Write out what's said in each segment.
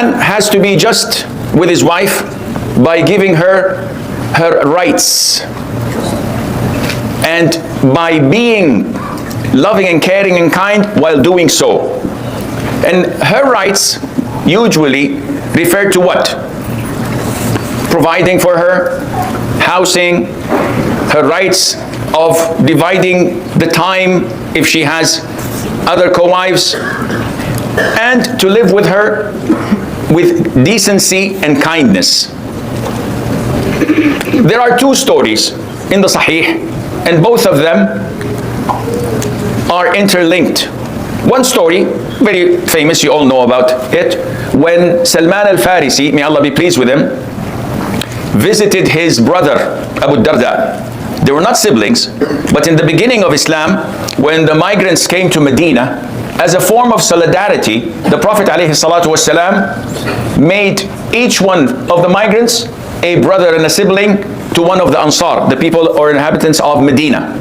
man has to be just with his wife by giving her her rights, and by being loving and caring and kind while doing so. And her rights usually refer to what? Providing for her, housing, her rights of dividing the time if she has other co-wives, and to live with her with decency and kindness. There are two stories in the Sahih, and both of them are interlinked. One story, very famous, you all know about it, when Salman al-Farisi, may Allah be pleased with him, visited his brother Abu Darda. They were not siblings, but in the beginning of Islam, when the migrants came to Medina, as a form of solidarity, the Prophet ﷺ made each one of the migrants a brother and a sibling to one of the Ansar, the people or inhabitants of Medina.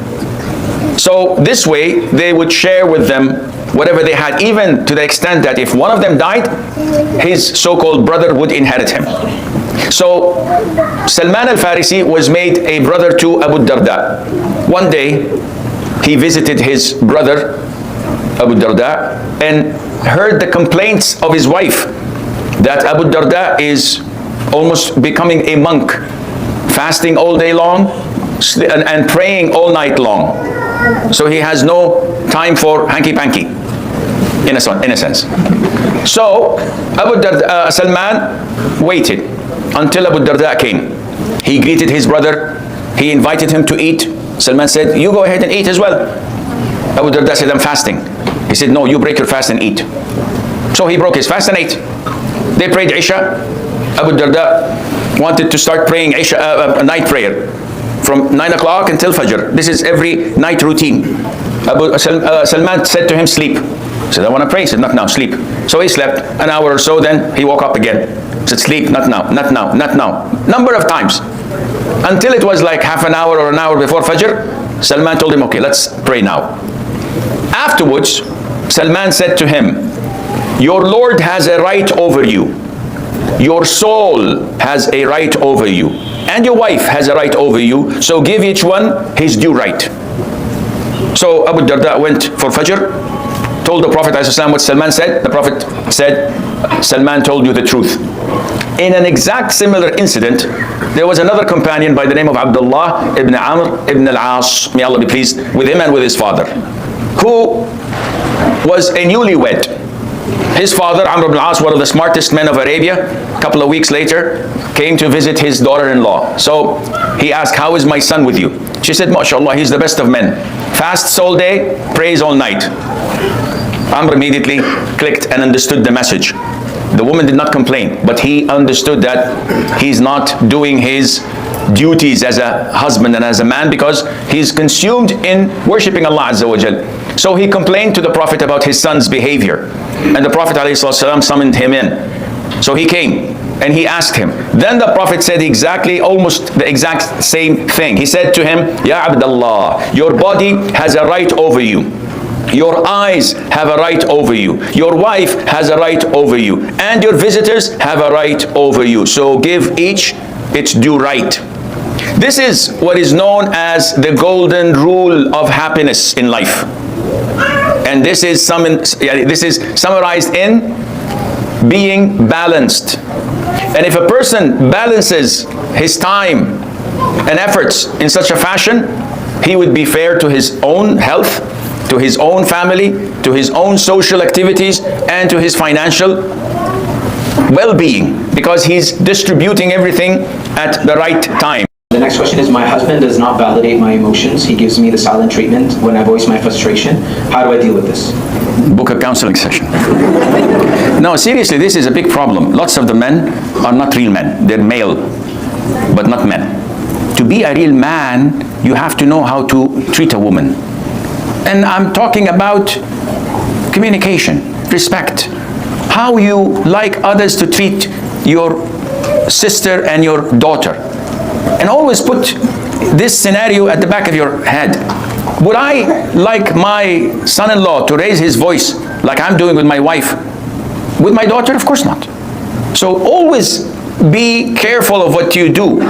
So this way, they would share with them whatever they had, even to the extent that if one of them died, his so-called brother would inherit him. So Salman al-Farisi was made a brother to Abu Darda. One day, he visited his brother Abu Darda and heard the complaints of his wife that Abu Darda is almost becoming a monk, fasting all day long and praying all night long. So he has no time for hanky-panky, in a sense. So Abu Darda, Salman waited until Abu Darda came. He greeted his brother, he invited him to eat. Salman said, "You go ahead and eat as well." Abu Darda said, "I'm fasting." He said, "No, you break your fast and eat." So he broke his fast and ate. They prayed Isha. Abu Darda wanted to start praying Isha, a night prayer from 9 o'clock until Fajr. This is every night routine. Salman said to him, "Sleep." He said, "I want to pray." He said, "Not now, sleep." So he slept an hour or so, then he woke up again. He said, "Sleep, not now, not now, not now." Number of times. Until it was like half an hour or an hour before Fajr, Salman told him, "Okay, let's pray now." Afterwards, Salman said to him, "Your Lord has a right over you. Your soul has a right over you. And your wife has a right over you. So give each one his due right." So Abu Darda went for Fajr, told the Prophet ﷺ what Salman said. The Prophet said, "Salman told you the truth." In an exact similar incident, there was another companion by the name of Abdullah ibn Amr ibn al-As, may Allah be pleased with him and with his father, who was a newlywed. His father, Amr ibn al-As, one of the smartest men of Arabia, a couple of weeks later, came to visit his daughter-in-law. So he asked, "How is my son with you?" She said, "MashaAllah, he's the best of men. Fasts all day, prays all night." Amr immediately clicked and understood the message. The woman did not complain, but he understood that he's not doing his duties as a husband and as a man because he's consumed in worshipping Allah Azza wa Jal. So he complained to the Prophet about his son's behavior, and the Prophet ﷺ summoned him in. So he came and he asked him. Then the Prophet said almost the exact same thing. He said to him, "Ya Abdullah, your body has a right over you. Your eyes have a right over you. Your wife has a right over you. And your visitors have a right over you. So give each its due right." This is what is known as the golden rule of happiness in life. And this is summarized in being balanced. And if a person balances his time and efforts in such a fashion, he would be fair to his own health, to his own family, to his own social activities, and to his financial well-being, because he's distributing everything at the right time. The next question is, my husband does not validate my emotions. He gives me the silent treatment when I voice my frustration. How do I deal with this? Book a counseling session. No, seriously, this is a big problem. Lots of the men are not real men. They're male, but not men. To be a real man, you have to know how to treat a woman. And I'm talking about communication, respect, how you like others to treat your sister and your daughter. And always put this scenario at the back of your head. Would I like my son-in-law to raise his voice like I'm doing with my wife? With my daughter? Of course not. So always be careful of what you do.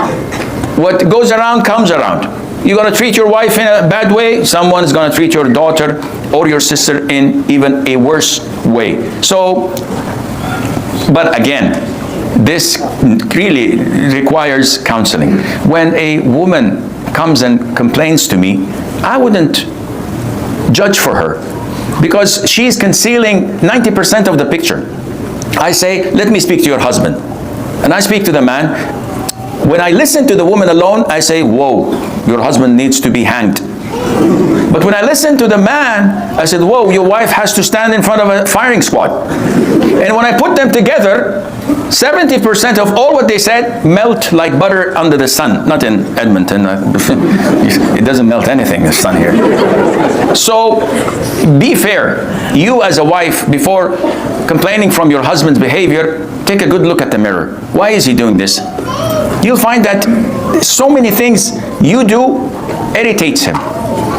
What goes around comes around. You're going to treat your wife in a bad way, someone's going to treat your daughter or your sister in even a worse way. So, but again, this really requires counseling. When a woman comes and complains to me, I wouldn't judge for her because she's concealing 90% of the picture. I say, let me speak to your husband. And I speak to the man. When I listen to the woman alone, I say, whoa, your husband needs to be hanged. But when I listen to the man, I said, whoa, your wife has to stand in front of a firing squad. And when I put them together, 70% of all what they said melt like butter under the sun. Not in Edmonton. It doesn't melt anything, the sun here. So be fair. You as a wife, before complaining from your husband's behavior, take a good look at the mirror. Why is he doing this? You'll find that so many things you do irritates him,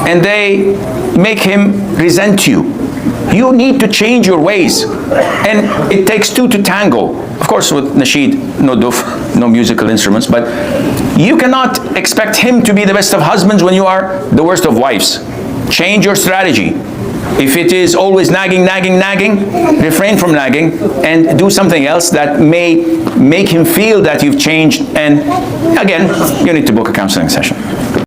and they make him resent you. You need to change your ways, and it takes two to tango. Of course, with nasheed, no duf, no musical instruments, but you cannot expect him to be the best of husbands when you are the worst of wives. Change your strategy. If it is always nagging, refrain from nagging and do something else that may make him feel that you've changed. And again, you need to book a counseling session.